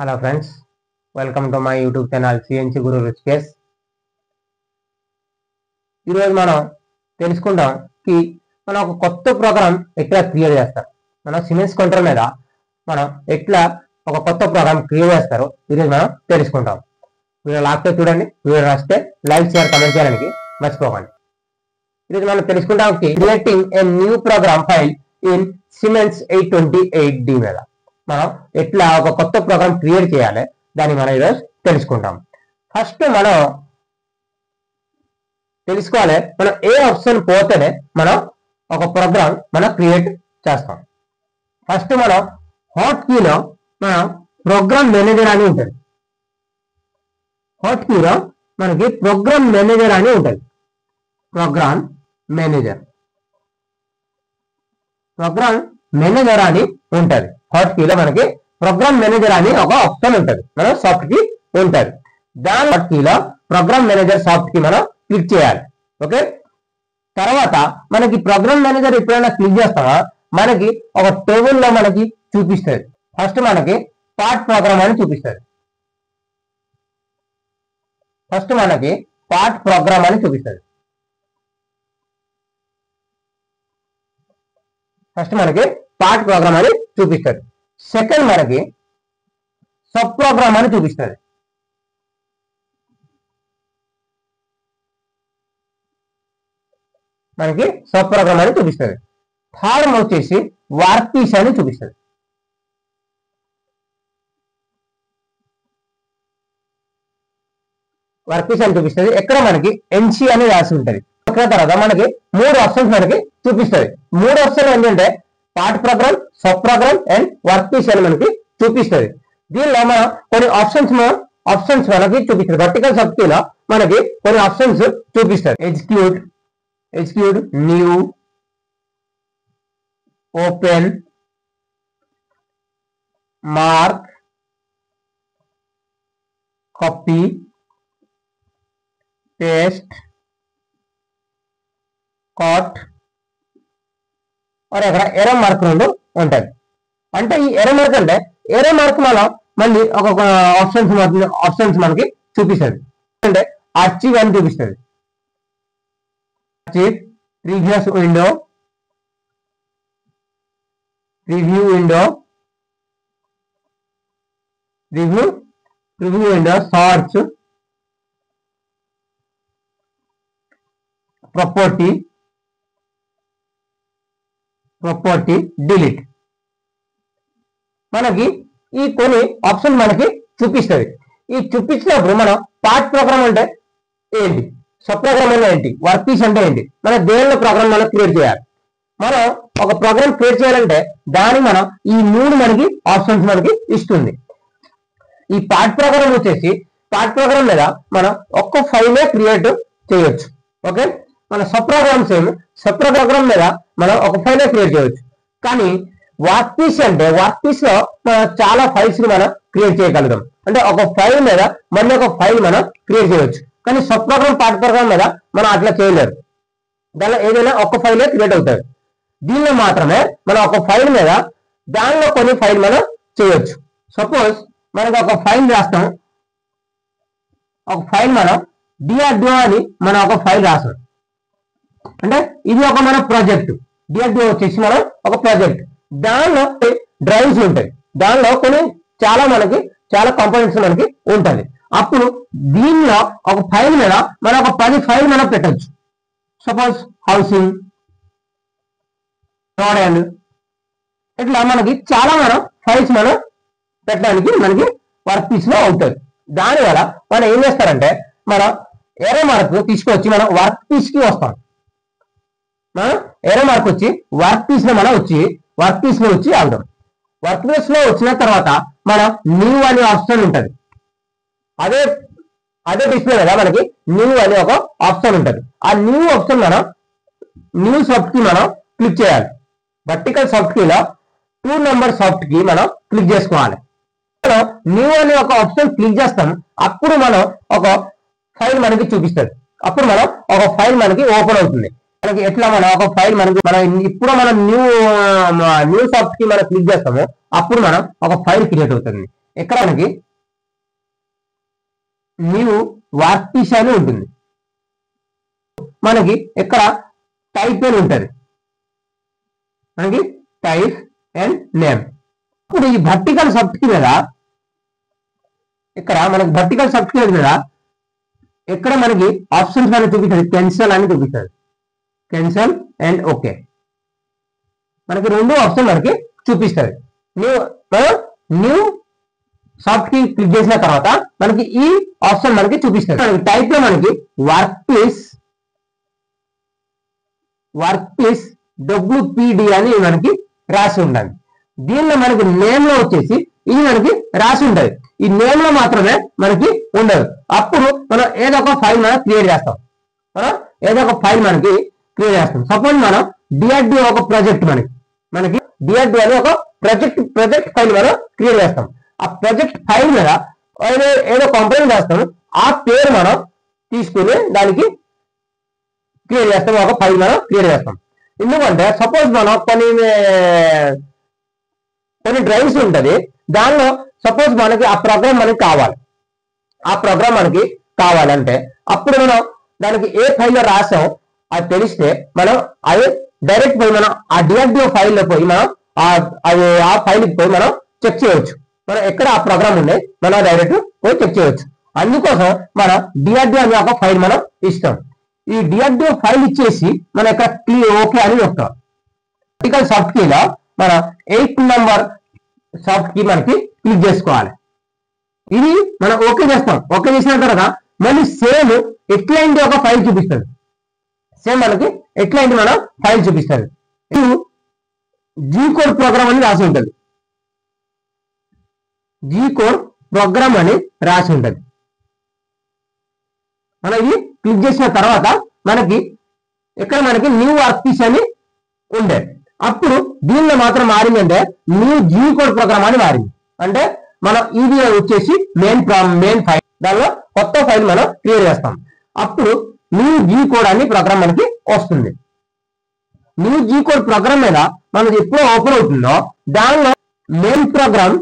Hello friends, welcome to my YouTube channel CNC Guru రిచ్కేస్. ఈరోజు మనం తెలుసుకుందాం కి మనం ఒక కొత్త ప్రోగ్రామ్ ఎట్లా క్రియేట్ చేస్తారు. మనం సిమెన్స్ కంట్రోల్ మీద మనం ఎట్లా ఒక కొత్త ప్రోగ్రామ్ క్రియేట్ చేస్తారో ఈరోజు మనం తెలుసుకుంటాం. వీడియో లాస్ట్ చూడండి. వీడియో రాస్తే లైక్ షేర్ కామెంట్ చేయడానికి మర్చిపోకండి. ఈరోజు మనం తెలుసుకుంటాం creating a new programme file in siemens 828D మీద మనం ఎట్లా ఒక కొత్త ప్రోగ్రామ్ క్రియేట్ చేయాలి దాన్ని మనం ఈరోజు తెలుసుకుంటాం. ఫస్ట్ మనం తెలుసుకోవాలి మనం ఏ ఆప్షన్ పోతేనే మనం ఒక ప్రోగ్రామ్ మనం క్రియేట్ చేస్తాం. ఫస్ట్ మనం హాట్ కీలో మనం ప్రోగ్రామ్ మేనేజర్ అని ఉంటుంది. హాట్ కీలో మనకి ప్రోగ్రామ్ మేనేజర్ అని ఉంటుంది. ప్రోగ్రామ్ మేనేజర్ అని ఉంటుంది. హాట్ కీలో మనకి ప్రోగ్రామ్ మేనేజర్ అని ఒక ఆప్షన్ ఉంటుంది. మనం సాఫ్ట్ కీ ఉంటుంది. దాని హాట్ కీలో ప్రోగ్రామ్ మేనేజర్ సాఫ్ట్ కీ మనం క్లిక్ చేయాలి. ఓకే, తర్వాత మనకి ప్రోగ్రామ్ మేనేజర్ ఎప్పుడైనా క్లిక్ చేస్తామా మనకి ఒక టేబుల్లో మనకి చూపిస్తుంది. ఫస్ట్ మనకి పార్ట్ ప్రోగ్రామ్ అని చూపిస్తుంది. ఫస్ట్ మనకి పార్ట్ ప్రోగ్రామ్ అని చూపిస్తుంది. సెకండ్ మనకి సబ్ ప్రోగ్రామ్ అని చూపిస్తుంది. థర్డ్ వచ్చేసి వర్క్ పీస్ అని చూపిస్తుంది. ఎక్కడ మనకి ఎన్సి అని రాసి ఉంటుంది. తర్వాత మనకి 3 ఆప్షన్స్ మనకి చూపిస్తుంది. 3 ఆప్షన్ ఏంటంటే part program, sub program and work piece అని మనకి చూపిస్తుంది. దీనిలో మనం కొన్ని ఆప్షన్స్ మనకి చూపిస్తుంది. వర్టికల్ సబ్ కీలో మనకి కొన్ని ఆప్షన్స్ చూపిస్తారు. Execute, new, open, mark, copy, paste, cut అక్కడ ఎర్ర మార్క్ 2 ఉంటుంది. అంటే ఈ ఎర్ర మార్క్ అంటే ఎర్ర మార్క్ మనం మళ్ళీ ఒక్కొక్క ఆప్షన్స్ మనకి చూపిస్తుంది. అంటే అచీవ్ అని చూపిస్తుంది. Previous window, review window, sorts, property, delete మనకి ఈ కొన్ని ఆప్షన్ మనకి చూపిస్తుంది. ఈ చూపించినప్పుడు మనం పార్ట్ ప్రోగ్రామ్ అంటే ఏంటి, సబ్ ప్రోగ్రామ్ అంటే ఏంటి, వర్క్ పీస్ అంటే ఏంటి, మన దేనిలో ప్రోగ్రామ్ మనం క్రియేట్ చేయాలి. మనం ఒక ప్రోగ్రామ్ క్రియేట్ చేయాలంటే దాని మనం ఈ 3 మనకి ఆప్షన్స్ మనకి ఇస్తుంది. ఈ పార్ట్ ప్రోగ్రామ్ వచ్చేసి పార్ట్ ప్రోగ్రామ్ మీద మనం ఒక్క ఫైలే క్రియేట్ చేయొచ్చు. ఓకే, మన సబ్ ప్రోగ్రామ్స్ సబ్ ప్రోగ్రామ్ మీద మనం ఒక ఫైలే క్రియేట్ చేయొచ్చు. కానీ వర్క్ పీస్ అంటే వర్క్ పీస్ లో మనం చాలా ఫైల్స్ మనం క్రియేట్ చేయగలుగుతాం. అంటే ఒక ఫైల్ మీద మళ్ళీ ఒక ఫైల్ మనం క్రియేట్ చేయొచ్చు. కానీ సబ్ ప్రోగ్రామ్, పార్ట్ ప్రోగ్రామ్ మీద మనం అట్లా చేయలేరు. దానిలో ఏదైనా ఒక ఫైలే క్రియేట్ అవుతుంది. దీనిలో మాత్రమే మనం ఒక ఫైల్ మీద దానిలో కొన్ని ఫైల్ మనం చేయొచ్చు. సపోజ్ మనకు ఒక ఫైల్ రాస్తాం. ఒక ఫైల్ మనం డిఆర్డిఓ అని మనం ఒక ఫైల్ రాస్తాం. అంటే ఇది ఒక మన ప్రాజెక్ట్. డిఆర్డిఓ వచ్చేసి మనం ఒక ప్రాజెక్ట్. దానిలో డ్రైవ్స్ ఉంటాయి. దానిలో కొన్ని మనకి చాలా కాంపోనెంట్స్ మనకి ఉంటుంది. అప్పుడు దీనిలో ఒక ఫైల్ మీద మనం ఒక 10 ఫైల్ మనం పెట్టచ్చు. సపోజ్ హౌసింగ్, రోడ్, ఇట్లా మనకి చాలా ఫైల్స్ మనం పెట్టడానికి మనకి వర్క్ పీస్ లో అవుతుంది. దానివల్ల మనం ఏం చేస్తారంటే మనం ఎర్ర మార్క్ తీసుకొచ్చి మనం వర్క్ పీస్ కి వస్తాం. ఎర్ర మార్క్ వచ్చి వర్క్ పీస్ లో మనం వర్క్ పీస్ లో వచ్చి ఆగుతాం. వర్క్ పీస్ లో వచ్చిన తర్వాత మనం న్యూ అనే ఆప్షన్ ఉంటుంది. అదే డిస్ప్లే కదా మనకి న్యూ అనే ఒక ఆప్షన్ ఉంటుంది. ఆ న్యూ ఆప్షన్ మనం న్యూ సాఫ్ట్ కీ మనం క్లిక్ చేయాలి. వర్టికల్ సాఫ్ట్ కీలో 2 నెంబర్ సాఫ్ట్ కీ మనం క్లిక్ చేసుకోవాలి. న్యూ అనే ఒక ఆప్షన్ క్లిక్ చేస్తాం. అప్పుడు మనం ఒక ఫైల్ మనకి చూపిస్తుంది. అప్పుడు మనం ఒక ఫైల్ మనకి ఓపెన్ అవుతుంది. మనకి ఎట్లా మనం ఒక ఫైల్ మనకి ఇప్పుడు మనం న్యూ సాఫ్ట్ కి మనం క్లిక్ చేస్తాము, అప్పుడు మనం ఒక ఫైల్ క్రియేట్ అవుతుంది. ఇక్కడ మనకి న్యూ వర్క్ పీస్ అని ఉంటుంది. మనకి ఇక్కడ టైప్ అని ఉంటుంది, మనకి టైప్ అండ్ నేమ్. ఇప్పుడు ఈ వర్టికల్ సబ్ కి మీద ఇక్కడ మనకి వర్టికల్ సబ్ కి మీద ఇక్కడ మనకి ఆప్షన్స్ అని చూపిస్తుంది, కెన్సల్ అని చూపిస్తుంది. కెన్సల్ అండ్ ఓకే, మనకి రెండు ఆప్షన్ మనకి చూపిస్తుంది. న్యూ సాఫ్ట్ కి క్లిక్ చేసిన తర్వాత మనకి ఈ ఆప్షన్ మనకి చూపిస్తుంది. మనకి టైప్ లో మనకి వర్క్ పీస్ WPD అని మనకి రాసి ఉండాలి. దీనిలో మనకి నేమ్ లో వచ్చేసి ఇది మనకి రాసి ఉంటుంది. ఈ నేమ్ లో మాత్రమే మనకి ఉండదు. అప్పుడు మనం ఏదో ఒక ఫైల్ మనం క్రియేట్ చేస్తాం. సపోజ్ మనం DRDO ఒక ప్రాజెక్ట్ మనకి DRDO అని ఒక ప్రాజెక్ట్ ఫైల్ మనం క్రియేట్ చేస్తాం. ఆ ప్రాజెక్ట్ ఫైల్ మీద ఏదో కంప్లైంట్ చేస్తాం, ఆ పేరు మనం తీసుకుని దానికి క్రియేట్ చేస్తాం, ఒక ఫైల్ మనం క్రియేట్ చేస్తాం. ఎందుకంటే సపోజ్ మనం కొన్ని డ్రైవ్స్ ఉంటుంది, దానిలో సపోజ్ మనకి ఆ ప్రోగ్రామ్ మనకి కావాలంటే అప్పుడు మనం దానికి ఏ ఫైల్లో రాసాం అది తెలిస్తే మనం అది డైరెక్ట్ పోయి మనం ఆ DRDO ఫైల్లో పోయి మనం ఆ ఫైల్కి పోయి మనం చెక్ చేయవచ్చు. మనం ఎక్కడ ఆ ప్రోగ్రామ్ ఉండే మనం డైరెక్ట్ పోయి చెక్ చేయవచ్చు. అందుకోసం మనం DRDO అనే ఒక ఫైల్ మనం ఇస్తాం. ఈ DRDO ఫైల్ ఇచ్చేసి మనం ఇక్కడ ఓకే అని చెప్తాం. వర్టికల్ సాఫ్ట్ కీలో మనం 8 నెంబర్ సాఫ్ట్ కీ మనకి క్లిక్ చేసుకోవాలి. ఇది మనం ఓకే చేస్తాం. ఓకే చేసిన తర్వాత మళ్ళీ సేమ్ ఎట్లాంటి ఒక ఫైల్ చూపిస్తుంది. మనకి ఎట్లాంటి మన ఫైల్ చూపిస్తుంది. జీ కోడ్ ప్రోగ్రామ్ అని రాసి ఉంటుంది. జీ కోడ్ ప్రోగ్రామ్ అని రాసి ఉంటుంది. మనం ఇది క్లిక్ చేసిన తర్వాత మనకి ఇక్కడ మనకి న్యూ వర్క్ పీస్ అని ఉండే, అప్పుడు దీనిలో మాత్రం మారిందంటే న్యూ జీ కోడ్ ప్రోగ్రామ్ అని మారింది. అంటే మనం ఇది వచ్చేసి మెయిన్ ఫైల్, దానిలో కొత్త ఫైల్ మనం క్రియేట్ చేస్తాం. అప్పుడు న్యూ జీ కోడ్ అని ప్రోగ్రామ్ మనకి వస్తుంది. న్యూ జీ కోడ్ ప్రోగ్రామ్ మీద మనకి ఎప్పుడు ఓపెన్ అవుతుందో దానిలో మెయిన్ ప్రోగ్రామ్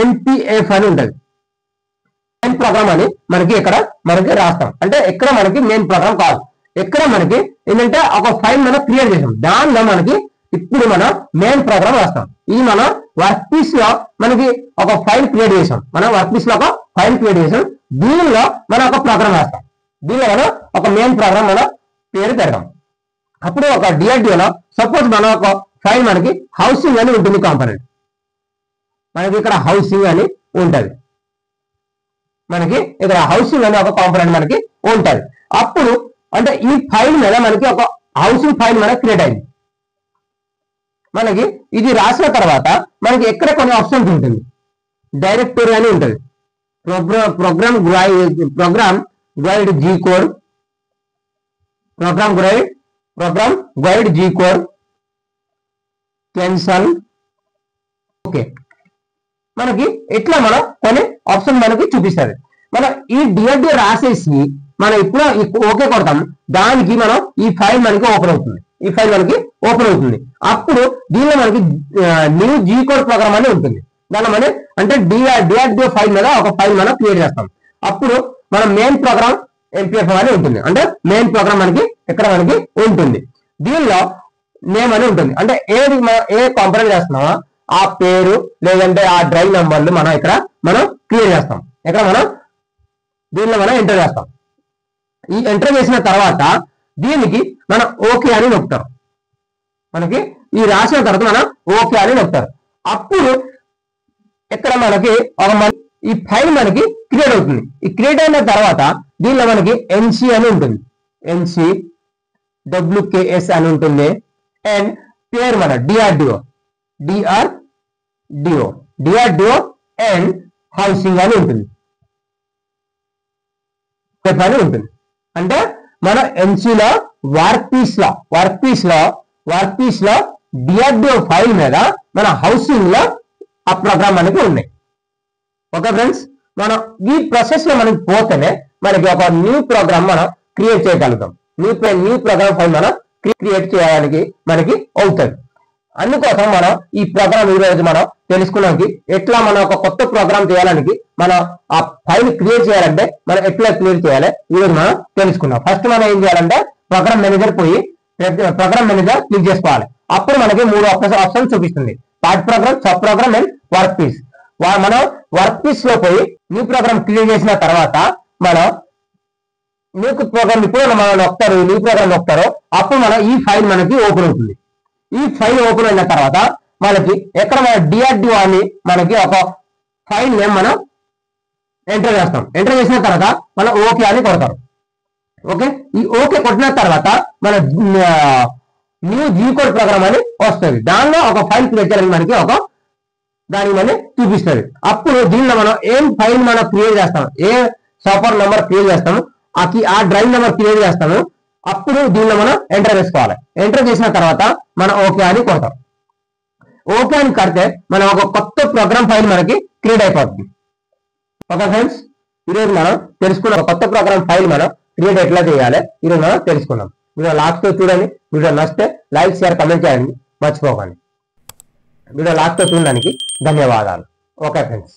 NPF అని ఉంటుంది. మెయిన్ ప్రోగ్రామ్ అని మనకి ఇక్కడ మనకి రాస్తాం. అంటే ఇక్కడ మనకి మెయిన్ ప్రోగ్రామ్ కాదు, ఇక్కడ మనకి ఏంటంటే ఒక ఫైల్ మనం క్రియేట్ చేసాం, దానిలో మనకి ఇప్పుడు మనం మెయిన్ ప్రోగ్రామ్ రాస్తాం. ఇది మనం వర్క్ పీస్ లో మనకి ఒక ఫైల్ క్రియేట్ చేసాం. దీనిలో మనం ఒక ప్రోగ్రామ్ రాస్తాం. దీనిలో మనం ఒక మెయిన్ ప్రోగ్రామ్ మనం పేరు పెడతాం. అప్పుడు ఒక DRDOలో సపోజ్ మనం ఒక ఫైల్ మనకి హౌసింగ్ అని ఉంటుంది కాంపోనెంట్, మనకి ఇక్కడ హౌసింగ్ అని ఉంటుంది. మనకి ఇక్కడ హౌసింగ్ అనే ఒక కాంపోనెంట్ మనకి ఉంటుంది. అప్పుడు అంటే ఈ ఫైల్ మీద మనకి ఒక హౌసింగ్ ఫైల్ మనకి క్రియేట్ అయింది. మనకి ఇది రాసిన తర్వాత మనకి ఎక్కడ కొన్ని ఆప్షన్స్ ఉంటుంది. డైరెక్టరీ అని ఉంటుంది, program guide G code, program guide G code, cancel okay. మనకి ఎట్లా మనం కొన్ని ఆప్షన్ మనకి చూపిస్తుంది. మనం ఈ DRDO రాసేసి మనం ఇప్పుడు ఓకే కొడతాం, దానికి మనం ఈ ఫైల్ మనకి ఓపెన్ అవుతుంది. అప్పుడు దీనిలో మనకి న్యూ జీ కోడ్ ప్రోగ్రామ్ అని ఉంటుంది. దానిలో మనం అంటే DRDO ఫైల్ మీద ఒక ఫైల్ మనం క్రియేట్ చేస్తాం. అప్పుడు మనం మెయిన్ ప్రోగ్రామ్ NPF అని ఉంటుంది. అంటే మెయిన్ ప్రోగ్రామ్ మనకి ఇక్కడ మనకి ఉంటుంది. దీనిలో నేమ్ అని ఉంటుంది. అంటే ఏ కాంపోనెంట్ చేస్తున్నామో ఆ పేరు లేదంటే ఆ డ్రైవ్ నెంబర్లు మనం ఇక్కడ మనం క్రియేట్ చేస్తాం. ఇక్కడ మనం దీనిలో మనం ఎంటర్ చేస్తాం. ఈ ఎంటర్ చేసిన తర్వాత దీనికి మనం ఓకే అని నొక్కుతాం. మనకి ఈ రాసిన తర్వాత మనం ఓకే అని నొక్కుతారు. అప్పుడు ఇక్కడ మనకి ఈ ఫైల్ మనకి క్రియేట్ అవుతుంది. ఈ క్రియేట్ అయిన తర్వాత దీనిలో మనకి NC అని ఉంటుంది, NC WKS అని ఉంటుంది. అండ్ పేరు మన DRDO అండ్ హౌసింగ్ అని ఉంటుంది. అంటే మన NCలో వర్క్ పీస్ లో DRDO ఫైల్ మీద మన హౌసింగ్ లో ఆ ప్రోగ్రామ్ మనకి ఉన్నాయి. ఓకే ఫ్రెండ్స్, మనం ఈ ప్రాసెస్ లో మనకి పోతేనే మనకి ఒక న్యూ ప్రోగ్రామ్ మనం క్రియేట్ చేయగలుగుతాం. న్యూ ప్రోగ్రామ్ ఫైల్ మనం క్రియేట్ చేయడానికి మనకి అవుతుంది. అందుకోసం మనం ఈ ప్రోగ్రామ్ ఈ రోజు మనం తెలుసుకున్నానికి ఎట్లా మనం ఒక కొత్త ప్రోగ్రామ్ చేయాలని మనం ఆ ఫైల్ క్రియేట్ చేయాలంటే మనం ఎట్లా క్రియేట్ చేయాలి ఈ రోజు మనం తెలుసుకున్నాం. ఫస్ట్ మనం ఏం చేయాలంటే ప్రోగ్రామ్ మేనేజర్ పోయి ప్రోగ్రామ్ మేనేజర్ క్లిక్ చేసుకోవాలి. అప్పుడు మనకి 3 ఆప్షన్ చూపిస్తుంది, part program, sub program and work piece. మనం వర్క్ పీస్ లో పోయి న్యూ ప్రోగ్రామ్ క్రియేట్ చేసిన తర్వాత మనం న్యూ ప్రోగ్రామ్ ఇప్పుడు మనం నొక్తారు, న్యూ ప్రోగ్రామ్ నొక్తారో అప్పుడు మనం ఈ ఫైల్ మనకి ఓపెన్ అవుతుంది. ఈ ఫైల్ ఓపెన్ అయిన తర్వాత మనకి ఎక్కడ మన డిఆర్డిఓ అని మనకి ఒక ఫైల్ నేమ్ మనం ఎంటర్ చేస్తాం. ఎంటర్ చేసిన తర్వాత మనం ఓకే అని కొడతారు. ఓకే, ఈ ఓకే కొట్టిన తర్వాత మన న్యూ జీ కోడ్ ప్రోగ్రామ్ అని వస్తుంది. దానిలో ఒక ఫైల్ క్రియేట్ చేయాలని మనకి దానికి మనం చూపిస్తుంది. అప్పుడు దీనిలో మనం ఏం ఫైల్ మనం క్రియేట్ చేస్తాం, ఏ సాఫ్ట్వేర్ నెంబర్ క్రియేట్ చేస్తాము, ఆ డ్రైవ్ నెంబర్ క్రియేట్ చేస్తాము. అప్పుడు దీనిలో మనం ఎంటర్ చేసుకోవాలి. ఎంటర్ చేసిన తర్వాత మనం ఓకే అని కొడతాం. ఓకే అని కడితే మనం ఒక కొత్త ప్రోగ్రామ్ ఫైల్ మనకి క్రియేట్ అయిపోతుంది. ఓకే ఫ్రెండ్స్, ఈరోజు మనం తెలుసుకున్న ఒక కొత్త ప్రోగ్రామ్ ఫైల్ మనం క్రియేట్ ఎట్లా చేయాలి ఈరోజు మనం తెలుసుకున్నాం. వీడియో లాస్ట్ తో చూడండి. వీడియో నచ్చితే లైక్, షేర్, కమెంట్ చేయండి, మర్చిపోకండి. వీడియో లాస్ట్ తో చూడడానికి ధన్యవాదాలు. Okay friends.